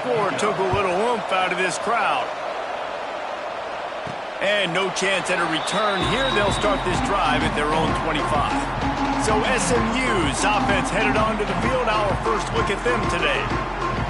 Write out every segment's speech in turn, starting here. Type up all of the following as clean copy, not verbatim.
score took a little oomph out of this crowd. And no chance at a return here. They'll start this drive at their own 25. So SMU's offense headed onto the field. Our first look at them today.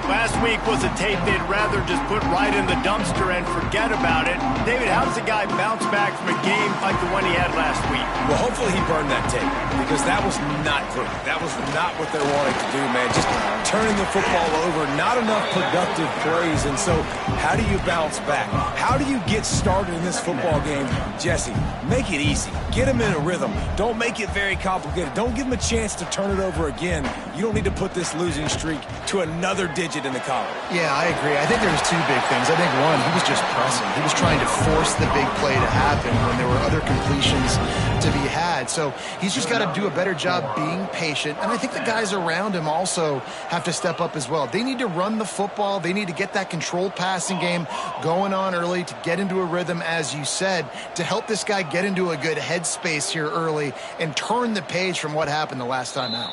Last week was a tape they'd rather just put right in the dumpster and forget about it. David, how does a guy bounce back from a game like the one he had last week? Well, hopefully he burned that tape because that was not great. That was not what they wanted to do, man. Just turning the football over, not enough productive plays. And so how do you bounce back? How do you get started in this football game? Jesse, make it easy. Get him in a rhythm. Don't make it very complicated. Don't give him a chance to turn it over again. You don't need to put this losing streak to another digit in the column. Yeah, I agree. I think there's two big things. I think one, he was just pressing. He was trying to force the big play to happen when there were other completions to be had. So he's just got to do a better job being patient. And I think the guys around him also have to step up as well. They need to run the football. They need to get that controlled passing game going on early to get into a rhythm, as you said, to help this guy get into a good headspace here early and turn the page from what happened the last time out.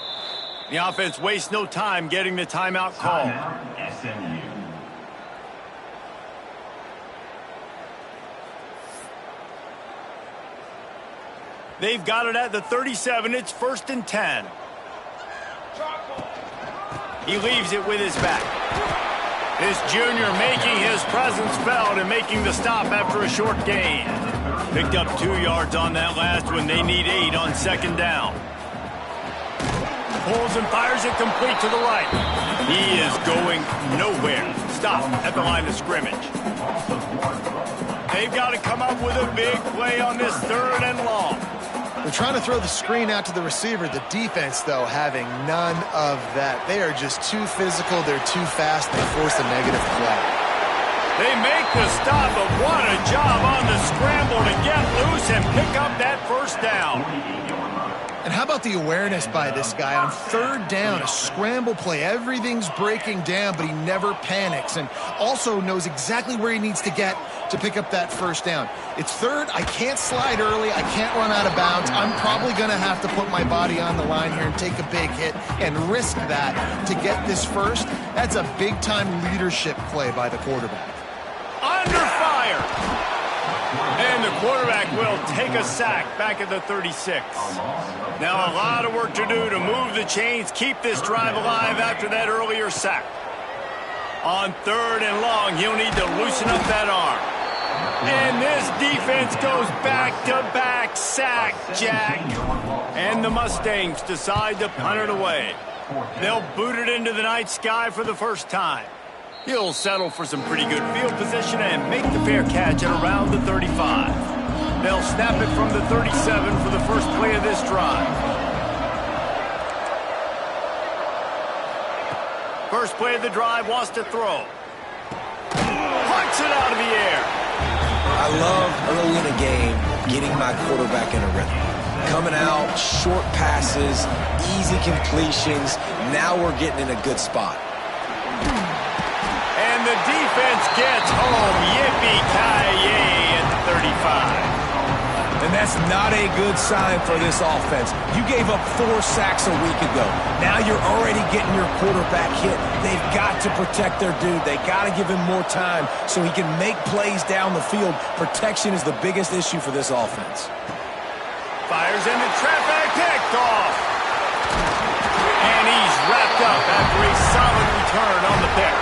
The offense wastes no time getting the timeout call. SMU. They've got it at the 37. It's 1st and 10. He leaves it with his back. This junior making his presence felt and making the stop after a short gain. Picked up 2 yards on that last one. They need 8 on 2nd down. Pulls and fires it complete to the right. He is going nowhere. Stop at the line of scrimmage. They've got to come up with a big play on this 3rd and long. They're trying to throw the screen out to the receiver. The defense, though, having none of that. They are just too physical. They're too fast. They force a negative play. They make the stop, but what a job on the scramble to get loose and pick up that 1st down. And how about the awareness by this guy on 3rd down, a scramble play. Everything's breaking down, but he never panics and also knows exactly where he needs to get to pick up that 1st down. It's 3rd. I can't slide early. I can't run out of bounds. I'm probably going to have to put my body on the line here and take a big hit and risk that to get this 1st. That's a big-time leadership play by the quarterback. Under fire. And the quarterback will take a sack back at the 36. Now a lot of work to do to move the chains, keep this drive alive after that earlier sack. On 3rd and long, he'll need to loosen up that arm. And this defense goes back-to-back sack, Jack. And the Mustangs decide to punt it away. They'll boot it into the night sky for the first time. He'll settle for some pretty good field position and make the fair catch at around the 35. They'll snap it from the 37 for the first play of this drive. First play of the drive, wants to throw. Punts it out of the air. I love early in a game getting my quarterback in a rhythm. Coming out, short passes, easy completions. Now we're getting in a good spot. And the defense gets home. Yippee-ki-yay at the 35. And that's not a good sign for this offense. You gave up 4 sacks a week ago. Now you're already getting your quarterback hit. They've got to protect their dude. They got to give him more time so he can make plays down the field. Protection is the biggest issue for this offense. Fires in the trap and picked off. And he's wrapped up after a solid return on the pick.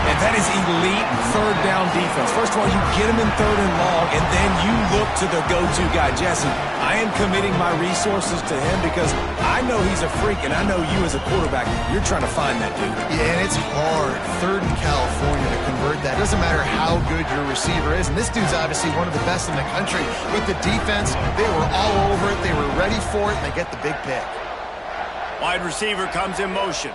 And that is elite 3rd down defense. First of all, you get him in 3rd and long, and then you look to the go-to guy, Jesse. I am committing my resources to him because I know he's a freak, and I know you as a quarterback, you're trying to find that dude. Yeah, and it's hard, 3rd in California, to convert that. It doesn't matter how good your receiver is, and this dude's obviously one of the best in the country. With the defense, they were all over it, they were ready for it, and they get the big pick. Wide receiver comes in motion.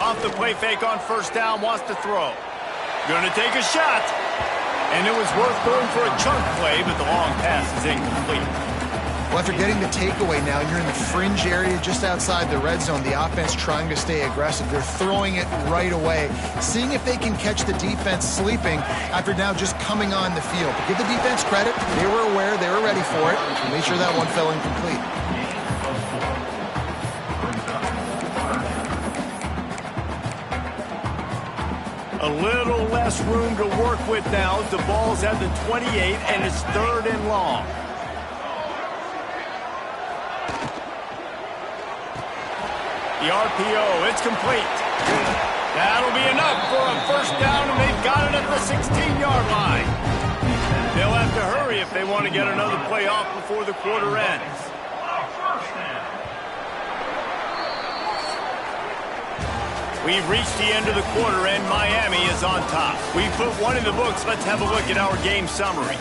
Off the play fake on 1st down, wants to throw. Gonna take a shot. And it was worth going for a chunk play, but the long pass is incomplete. Well, after getting the takeaway now, and you're in the fringe area just outside the red zone, the offense trying to stay aggressive. They're throwing it right away, seeing if they can catch the defense sleeping after now just coming on the field. But give the defense credit. They were aware. They were ready for it. Make sure that one fell incomplete. A little less room to work with now as the ball's at the 28 and it's 3rd and long. The RPO, it's complete. That'll be enough for a first down, and they've got it at the 16-yard line. They'll have to hurry if they want to get another play off before the quarter ends. We've reached the end of the quarter, and Miami is on top. We've put one in the books. Let's have a look at our game summary.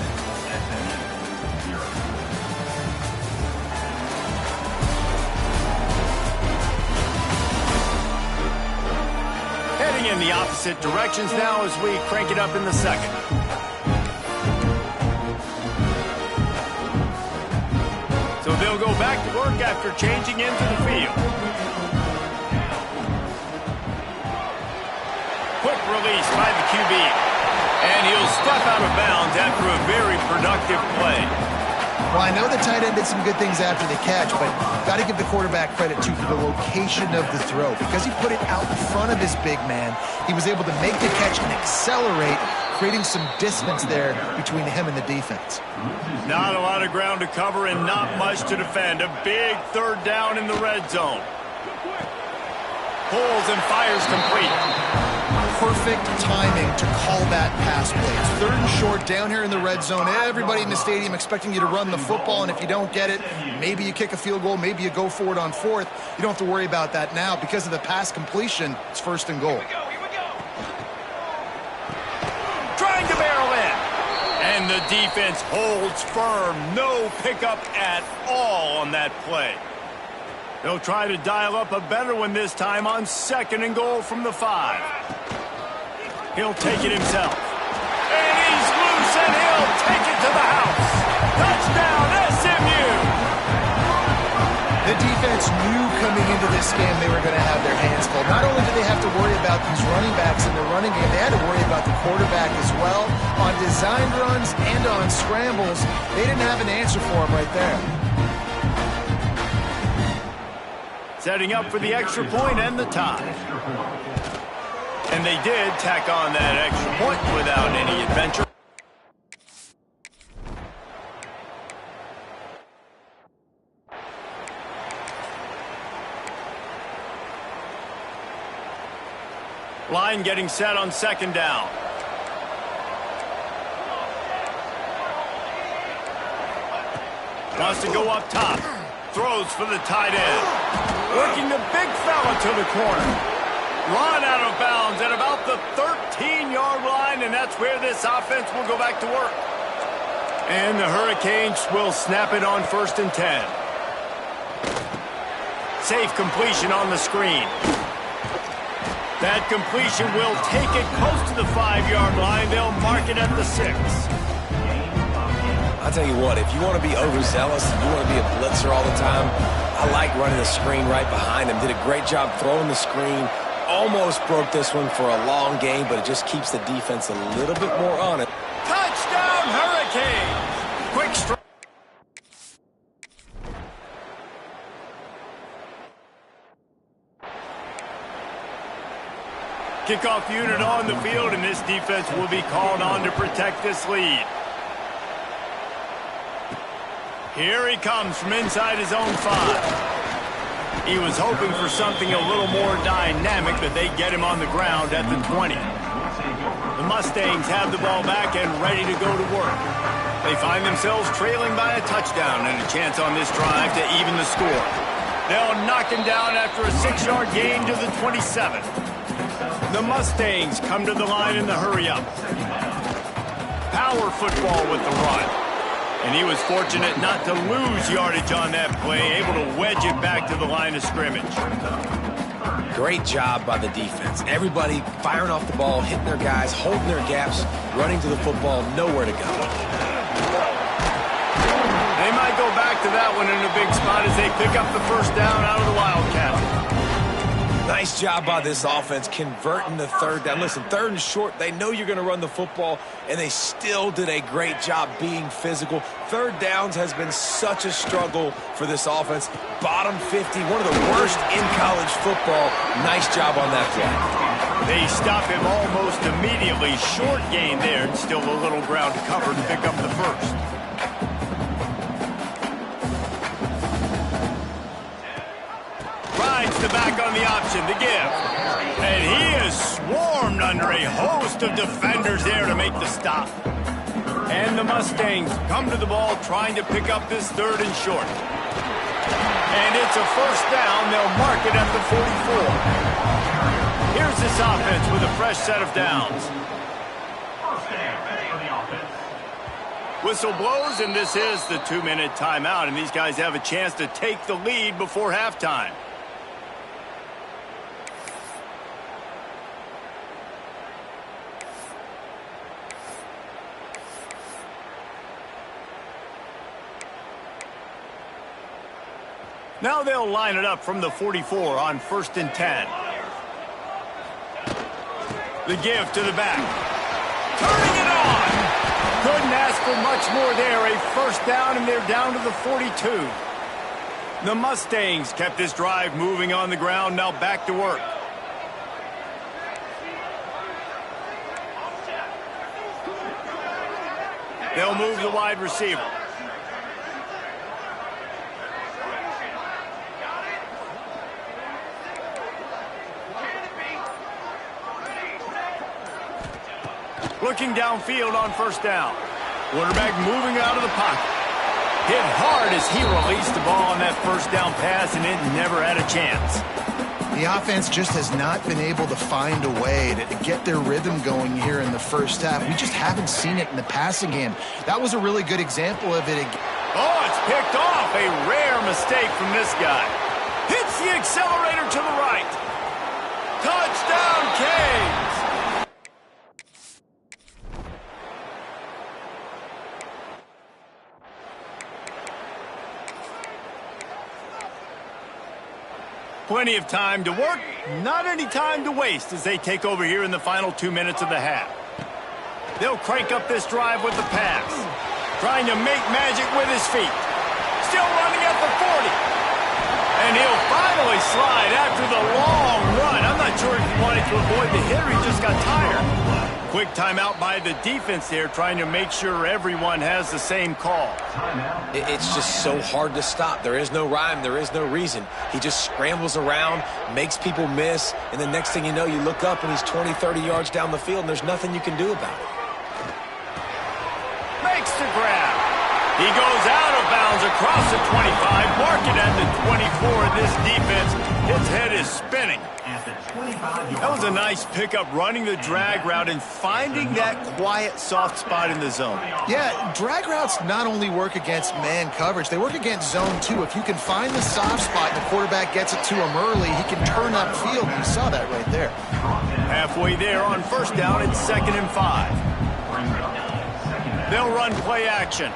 Heading in the opposite directions now as we crank it up in the second. So they'll go back to work after changing into the field. Quick release by the QB. And he'll step out of bounds after a very productive play. Well, I know the tight end did some good things after the catch, but got to give the quarterback credit, too, for the location of the throw. Because he put it out in front of his big man, he was able to make the catch and accelerate, creating some distance there between him and the defense. Not a lot of ground to cover and not much to defend. A big 3rd down in the red zone. Pulls and fires complete. Perfect timing to call that pass play. It's 3rd and short down here in the red zone. Everybody in the stadium expecting you to run the football, and if you don't get it, maybe you kick a field goal, maybe you go for it on 4th. You don't have to worry about that now. Because of the pass completion, it's 1st and goal. Here we go. Trying to barrel in. And the defense holds firm. No pickup at all on that play. They'll try to dial up a better one this time on 2nd and goal from the 5. He'll take it himself. And he's loose, and he'll take it to the house. Touchdown, SMU! The defense knew coming into this game they were going to have their hands full. Not only did they have to worry about these running backs in the running game, they had to worry about the quarterback as well. On designed runs and on scrambles, they didn't have an answer for him right there. Setting up for the extra point and the tie. And they did tack on that extra point without any adventure. Line getting set on 2nd down. Wants to go up top. Throws for the tight end. Working the big fella to the corner. Run out of bounds at about the 13-yard line, and that's where this offense will go back to work. And the Hurricanes will snap it on 1st and 10. Safe completion on the screen. That completion will take it close to the 5-yard line. They'll mark it at the 6. I'll tell you what, if you want to be overzealous, if you want to be a blitzer all the time, I like running the screen right behind him. Did a great job throwing the screen. Almost broke this one for a long game, but it just keeps the defense a little bit more on it. Touchdown, Hurricanes! Quick strike. Kickoff unit on the field, and this defense will be called on to protect this lead. Here he comes from inside his own 5. He was hoping for something a little more dynamic, but they get him on the ground at the 20. The Mustangs have the ball back and ready to go to work. They find themselves trailing by a touchdown and a chance on this drive to even the score. They'll knock him down after a 6-yard gain to the 27. The Mustangs come to the line in the hurry-up. Power football with the run. And he was fortunate not to lose yardage on that play, able to wedge it back to the line of scrimmage. Great job by the defense. Everybody firing off the ball, hitting their guys, holding their gaps, running to the football, nowhere to go. They might go back to that one in a big spot as they pick up the 1st down out of the Wildcat. Nice job by this offense converting the 3rd down. Listen, 3rd and short, they know you're going to run the football, and they still did a great job being physical. 3rd downs has been such a struggle for this offense. Bottom 50, one of the worst in college football. Nice job on that play. They stop him almost immediately. Short gain there, and still a little ground to cover to pick up the first. Rides the back on the option to give. And he is swarmed under a host of defenders there to make the stop. And the Mustangs come to the ball trying to pick up this third and short. And it's a first down. They'll mark it at the 44. Here's this offense with a fresh set of downs. Whistle blows, and this is the 2-minute timeout, and these guys have a chance to take the lead before halftime. Now they'll line it up from the 44 on 1st and 10. The give to the back. Turning it on! Couldn't ask for much more there. A first down, and they're down to the 42. The Mustangs kept this drive moving on the ground. Now back to work. They'll move the wide receiver. Looking downfield on first down. Quarterback moving out of the pocket. Hit hard as he released the ball on that first down pass, and it never had a chance. The offense just has not been able to find a way to get their rhythm going here in the first half. We just haven't seen it in the passing game. That was a really good example of it. Oh, it's picked off. A rare mistake from this guy. Hits the accelerator to the right. Touchdown, Canes! Plenty of time to work, not any time to waste as they take over here in the final 2 minutes of the half. They'll crank up this drive with the pass. Trying to make magic with his feet. Still running at the 40. And he'll finally slide after the long run. I'm not sure if he wanted to avoid the hit or he just got tired. Quick timeout by the defense there, trying to make sure everyone has the same call. It's just so hard to stop. There is no rhyme. There is no reason. He just scrambles around, makes people miss, and the next thing you know, you look up and he's 20, 30 yards down the field, and there's nothing you can do about it. Makes the grab. He goes out of bounds across the 25, marking at the 24. This defense, his head is spinning. That was a nice pickup, running the drag route and finding that quiet, soft spot in the zone. Yeah, drag routes not only work against man coverage, they work against zone too. If you can find the soft spot and the quarterback gets it to him early, he can turn upfield. You saw that right there. Halfway there on first down, it's 2nd and 5. They'll run play action.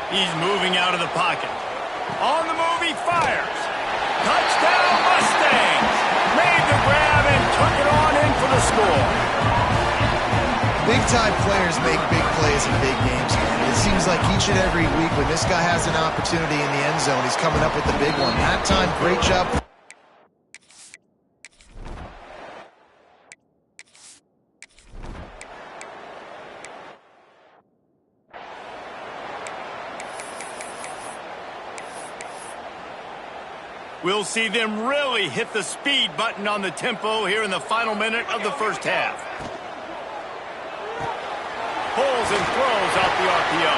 He's moving out of the pocket. On the move, he fires. Touchdown, Mustangs! Made the grab and took it on in for the score. Big-time players make big plays in big games, man. It seems like each and every week when this guy has an opportunity in the end zone, he's coming up with the big one. That time, great job. We'll see them really hit the speed button on the tempo here in the final minute of the first half. Pulls and throws out the RPO.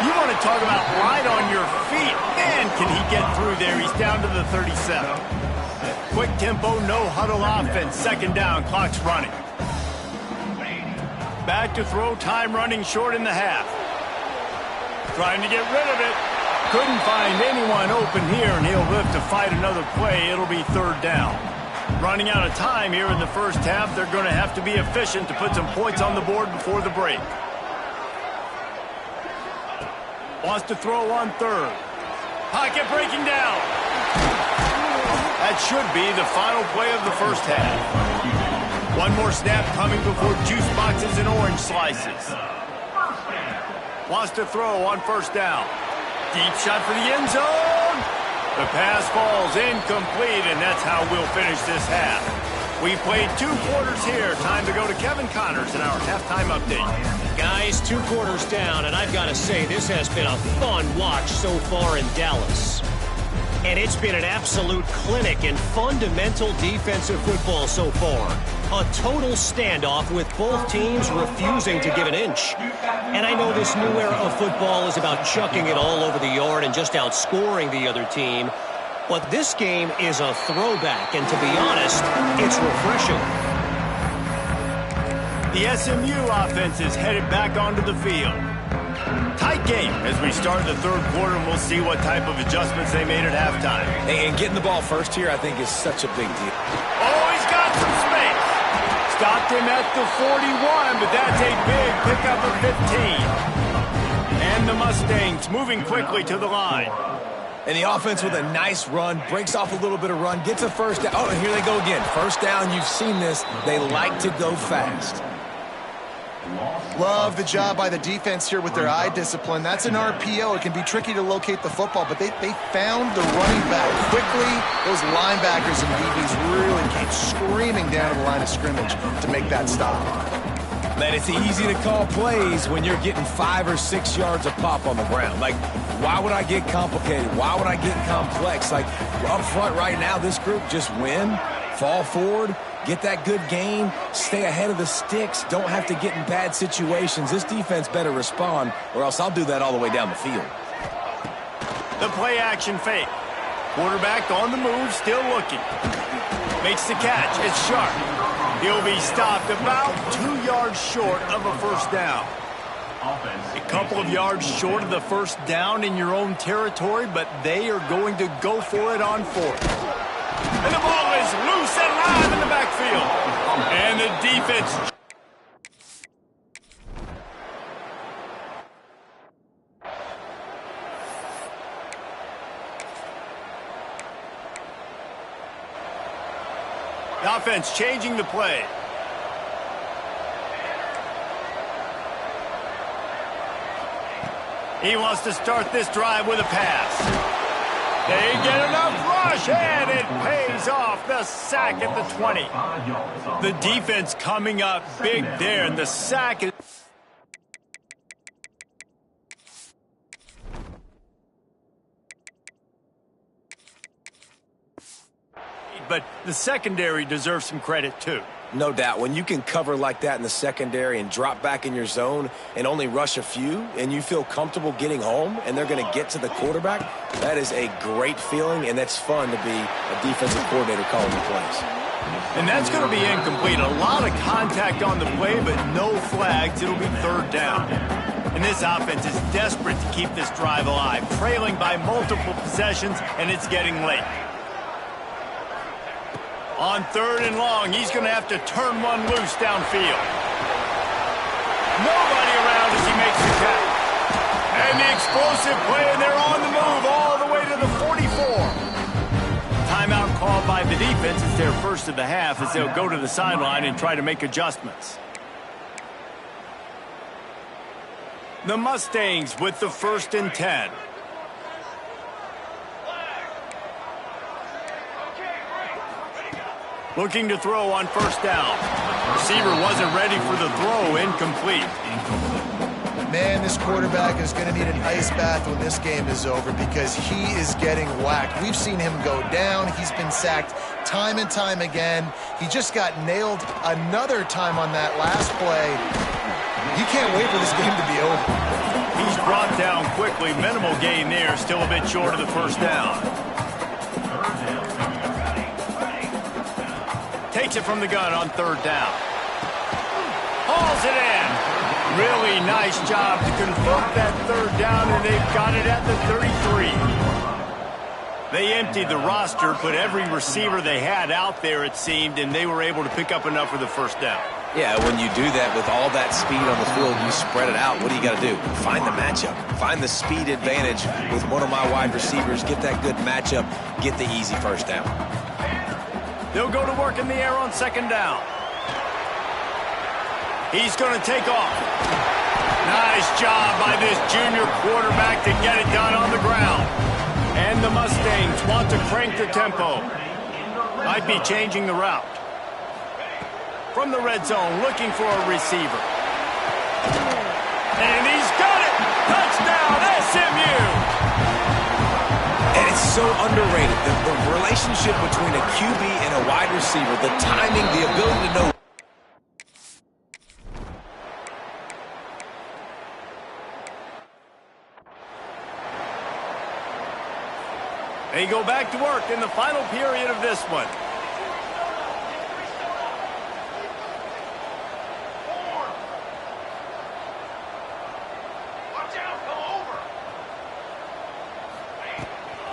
You want to talk about right on your feet. Man, can he get through there. He's down to the 37. Quick tempo, no huddle offense. 2nd down, clock's running. Back to throw, time running short in the half. Trying to get rid of it. Couldn't find anyone open here, and he'll live to fight another play. It'll be 3rd down. Running out of time here in the first half. They're going to have to be efficient to put some points on the board before the break. Wants to throw on 3rd. Pocket breaking down. That should be the final play of the first half. One more snap coming before juice boxes and orange slices. Wants to throw on 1st down. Deep shot for the end zone. The pass falls incomplete, and that's how we'll finish this half. We've played 2 quarters here. Time to go to Kevin Connors in our halftime update. Guys, 2 quarters down, and I've got to say, this has been a fun watch so far in Dallas. And it's been an absolute clinic in fundamental defensive football so far. A total standoff with both teams refusing to give an inch. And I know this new era of football is about chucking it all over the yard and just outscoring the other team. But this game is a throwback, and to be honest, it's refreshing. The SMU offense is headed back onto the field. Tight game as we start the 3rd quarter, and we'll see what type of adjustments they made at halftime. And getting the ball first here, I think, is such a big deal. Oh, he's got some space. Stopped him at the 41, but that's a big pickup of 15. And the Mustangs moving quickly to the line. And the offense with a nice run, breaks off a little bit of run, gets a first down. Oh, and here they go again. First down, you've seen this. They like to go fast. Love the job by the defense here with their eye discipline. That's an RPO. It can be tricky to locate the football, but they found the running back quickly. Those linebackers and DBs really came screaming down to the line of scrimmage to make that stop. Man, it's easy to call plays when you're getting 5 or 6 yards of pop on the ground. Like, why would I get complicated? Why would I get complex? Like, up front right now, this group just win, fall forward, get that good gain, stay ahead of the sticks, don't have to get in bad situations. This defense better respond, or else I'll do that all the way down the field. The play action fake. Quarterback on the move, still looking. Makes the catch. It's sharp. He'll be stopped about 2 yards short of a first down. A couple of yards short of the first down in your own territory, but they are going to go for it on 4th. And the ball is loose and live in the backfield. And the defense... The offense changing the play. He wants to start this drive with a pass. They get enough rush, and it pays off. The sack at the 20. The defense coming up big there, and the sack is... But the secondary deserves some credit, too. No doubt. When you can cover like that in the secondary and drop back in your zone and only rush a few, and you feel comfortable getting home and they're going to get to the quarterback, that is a great feeling, and that's fun to be a defensive coordinator calling the plays. And that's going to be incomplete. A lot of contact on the play, but no flags. It'll be 3rd down. And this offense is desperate to keep this drive alive, trailing by multiple possessions, and it's getting late. On 3rd and long, he's going to have to turn one loose downfield. Nobody around as he makes the catch. And the explosive play, and they're on the move all the way to the 44. Timeout called by the defense. It's their first of the half as they'll go to the sideline and try to make adjustments. The Mustangs with the 1st and 10. Looking to throw on 1st down. Receiver wasn't ready for the throw, incomplete. Man, this quarterback is going to need an ice bath when this game is over because he is getting whacked. We've seen him go down. He's been sacked time and time again. He just got nailed another time on that last play. You can't wait for this game to be over. He's brought down quickly. Minimal gain there. Still a bit short of the 1st down. Takes it from the gun on 3rd down. Hauls it in. Really nice job to convert that 3rd down, and they've got it at the 33. They emptied the roster, put every receiver they had out there, it seemed, and they were able to pick up enough for the 1st down. Yeah, when you do that with all that speed on the field, you spread it out. What do you got to do? Find the matchup. Find the speed advantage with one of my wide receivers. Get that good matchup. Get the easy 1st down. They'll go to work in the air on 2nd down. He's going to take off. Nice job by this junior quarterback to get it done on the ground. And the Mustangs want to crank the tempo. Might be changing the route. from the red zone, looking for a receiver. And he's got it! Touchdown, SMU! And it's so underrated. The relationship between a QB and a wide receiver, the timing, the ability to know. They go back to work in the final period of this one.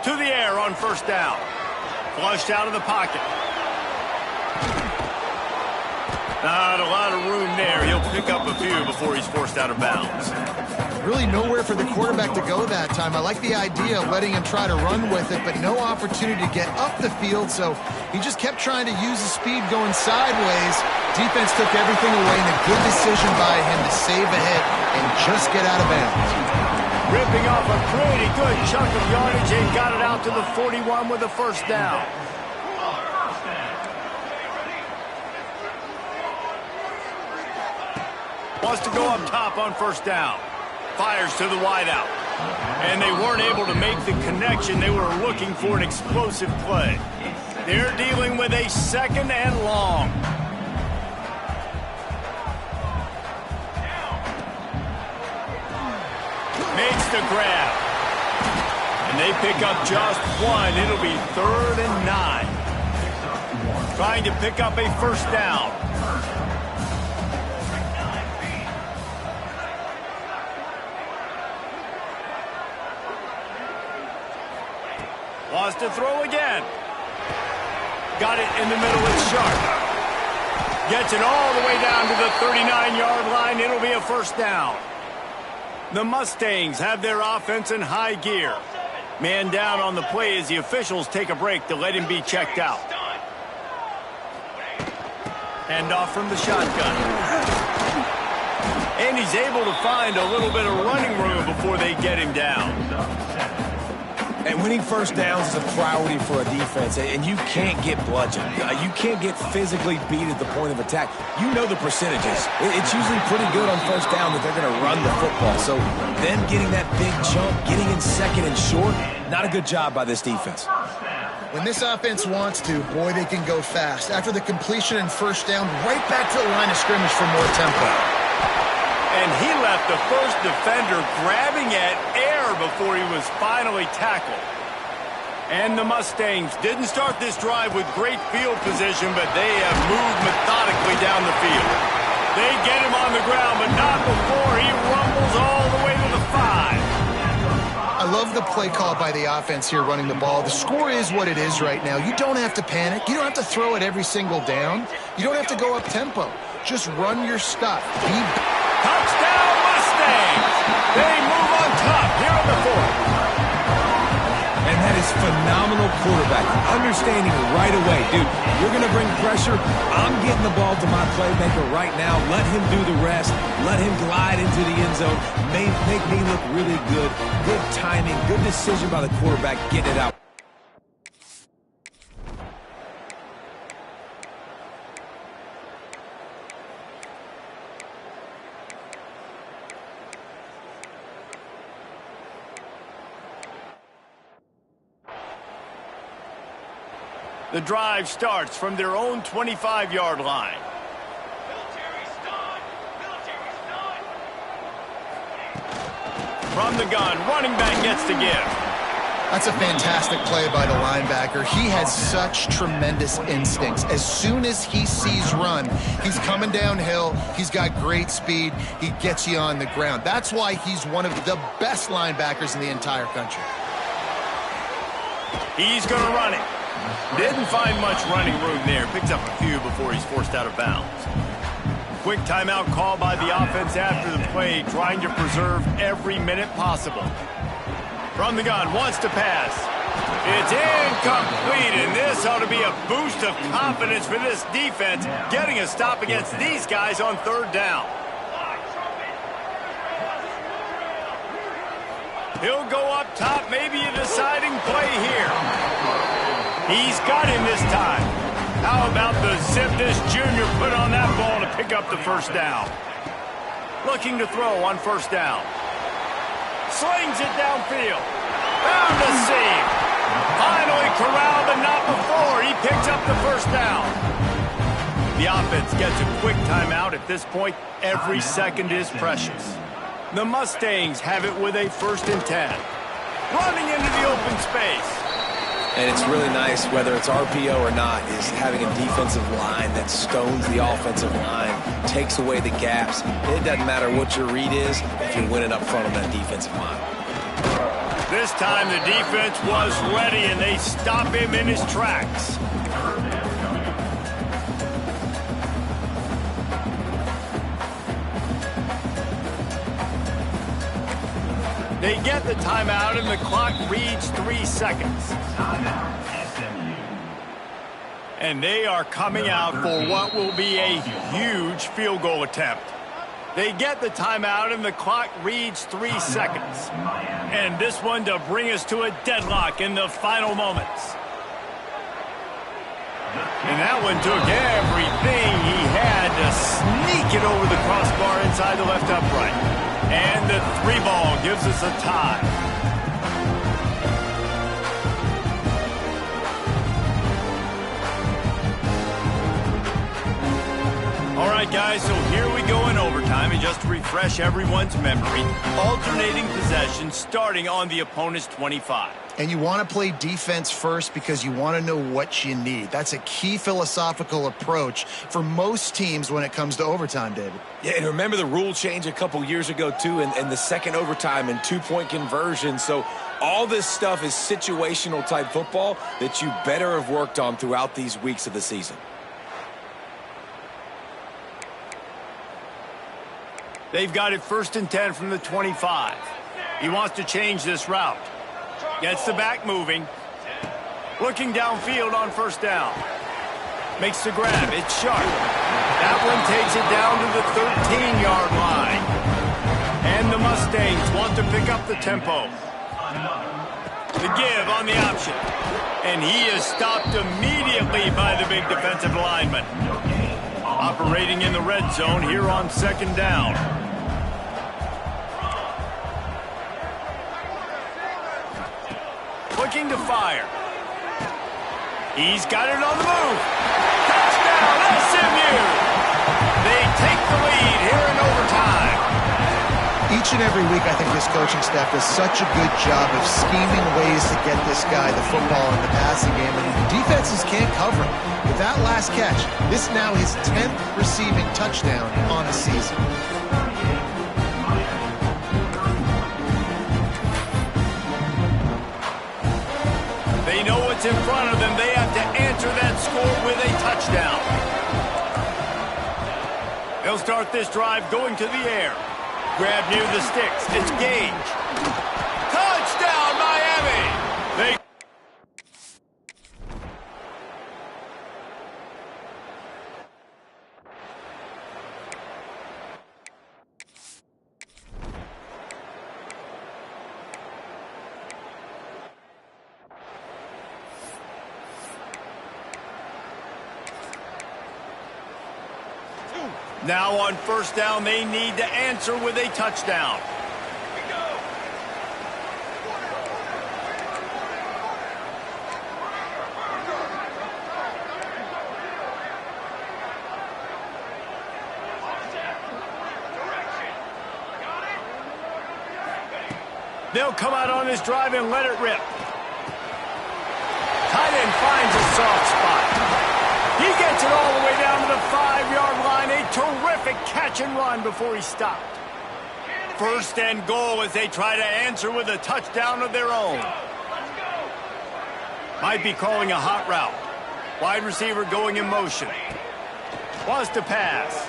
To the air on first down. Flushed out of the pocket. Not a lot of room there. He'll pick up a few before he's forced out of bounds. Really nowhere for the quarterback to go that time. I like the idea of letting him try to run with it, but no opportunity to get up the field, so he just kept trying to use his speed going sideways. Defense took everything away, and a good decision by him to save a hit and just get out of bounds. Ripping off a pretty good chunk of yardage and got it out to the 41 with a first down. Wants to go up top on first down. Fires to the wideout. And they weren't able to make the connection. They were looking for an explosive play. They're dealing with a second and long. Makes the grab. And they pick up just one. It'll be 3rd and 9. Trying to pick up a first down. Wants to throw again. Got it in the middle. It's Sharp. Gets it all the way down to the 39-yard line. It'll be a first down. The Mustangs have their offense in high gear. Man down on the play as the officials take a break to let him be checked out. Hand off from the shotgun. And he's able to find a little bit of running room before they get him down. And winning first downs is a priority for a defense, and you can't get bludgeoned. You can't get physically beat at the point of attack. You know the percentages. It's usually pretty good on first down that they're going to run the football. So them getting that big chunk, getting in second and short, not a good job by this defense. When this offense wants to, boy, they can go fast. After the completion and first down, right back to the line of scrimmage for more tempo. And he left the first defender grabbing at air before he was finally tackled. And the Mustangs didn't start this drive with great field position, but they have moved methodically down the field. They get him on the ground, but not before he rumbles all the way to the 5. I love the play call by the offense here running the ball. The score is what it is right now. You don't have to panic. You don't have to throw it every single down. You don't have to go up tempo. Just run your stuff. Touchdown Mustangs! They move on top here in the 4th. And that is phenomenal quarterback. Understanding right away, dude, you're going to bring pressure. I'm getting the ball to my playmaker right now. Let him do the rest. Let him glide into the end zone. Make me look really good. Good timing, good decision by the quarterback getting it out. The drive starts from their own 25-yard line. From the gun, running back gets to give. That's a fantastic play by the linebacker. He has such tremendous instincts. As soon as he sees run, he's coming downhill. He's got great speed. He gets you on the ground. That's why he's one of the best linebackers in the entire country. He's going to run it. Didn't find much running room there. Picks up a few before he's forced out of bounds. Quick timeout call by the offense after the play, trying to preserve every minute possible. From the gun, wants to pass. It's incomplete, and this ought to be a boost of confidence for this defense, getting a stop against these guys on 3rd down. He'll go up top, maybe a deciding play here. He's got him this time. How about the zip this junior put on that pick up the first down. Looking to throw on first down. Slings it downfield. Found a seam. Finally corralled, but not before. He picks up the first down. The offense gets a quick timeout. At this point, every second is precious. The Mustangs have it with a 1st and 10. Running into the open space. And it's really nice, whether it's RPO or not, is having a defensive line that stones the offensive line, takes away the gaps. It doesn't matter what your read is if you're winning up front on that defensive line. This time the defense was ready, and they stop him in his tracks. They get the timeout, and the clock reads 3 seconds. And they are coming out for what will be a huge field goal attempt. They get the timeout, and the clock reads 3 seconds. And this one to bring us to a deadlock in the final moments. And that one took everything he had to sneak it over the crossbar inside the left upright. And the 3 ball gives us a tie. All right, guys, so here we go in overtime. And just to refresh everyone's memory, alternating possession starting on the opponent's 25. And you want to play defense first because you want to know what you need. That's a key philosophical approach for most teams when it comes to overtime, David. Yeah, and remember the rule change a couple years ago, too, and the second overtime and 2-point conversion. So all this stuff is situational type football that you better have worked on throughout these weeks of the season. They've got it 1st and 10 from the 25. He wants to change this route. Gets the back moving. Looking downfield on first down. Makes the grab. It's sharp. That one takes it down to the 13-yard line. And the Mustangs want to pick up the tempo. The give on the option. And he is stopped immediately by the big defensive lineman. Operating in the red zone here on 2nd down. Looking to fire. He's got it on the move. Touchdown, SMU! They take the lead here in overtime. Each and every week, I think this coaching staff does such a good job of scheming ways to get this guy the football in the passing game, and defenses can't cover him. With that last catch, this now his 10th receiving touchdown on a season. They know what's in front of them. They have to answer that score with a touchdown. They'll start this drive going to the air. Grab near the sticks. It's Gage. Touchdown, Miami! Now on first down, they need to answer with a touchdown. They'll come out on this drive and let it rip. Tight end finds a soft spot. He gets it all the way down to the 5-yard line. A terrific catch and run before he stopped. 1st and goal as they try to answer with a touchdown of their own. Might be calling a hot route. Wide receiver going in motion. Wants to pass.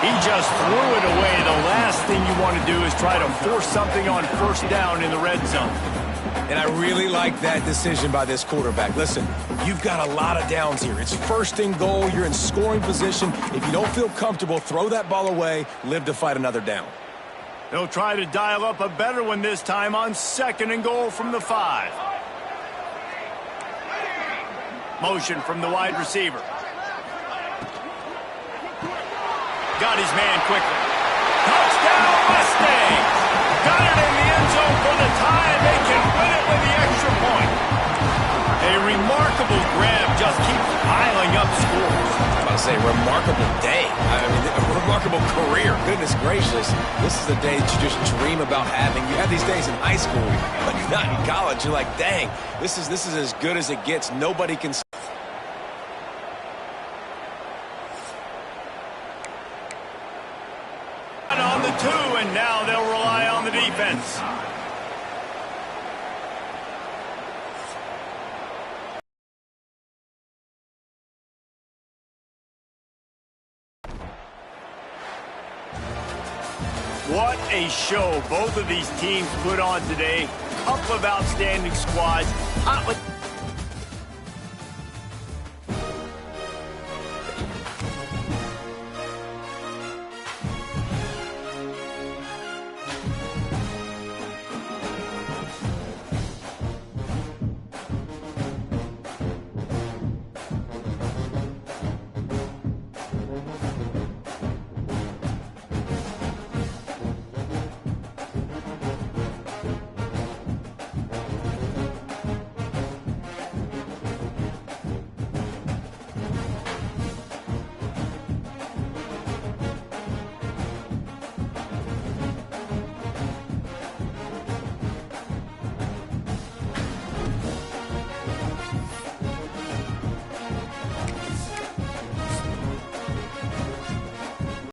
He just threw it away. The last thing you want to do is try to force something on first down in the red zone. And I really like that decision by this quarterback. Listen, you've got a lot of downs here. It's 1st and goal. You're in scoring position. If you don't feel comfortable, throw that ball away. Live to fight another down. They'll try to dial up a better one this time on 2nd and goal from the 5. Motion from the wide receiver. Got his man quickly. Touchdown, Mustangs! Got it in the end zone for the tie, and they can win it with the extra point. A remarkable grab just keeps piling up scores. I was about to say, remarkable day. I mean, a remarkable career. Goodness gracious. This is the day that you just dream about having. You have these days in high school, but not in college. You're like, dang, this is as good as it gets. Nobody can... On the 2, and now they'll rely on the defense. What a show both of these teams put on today. Couple of outstanding squads. Hot with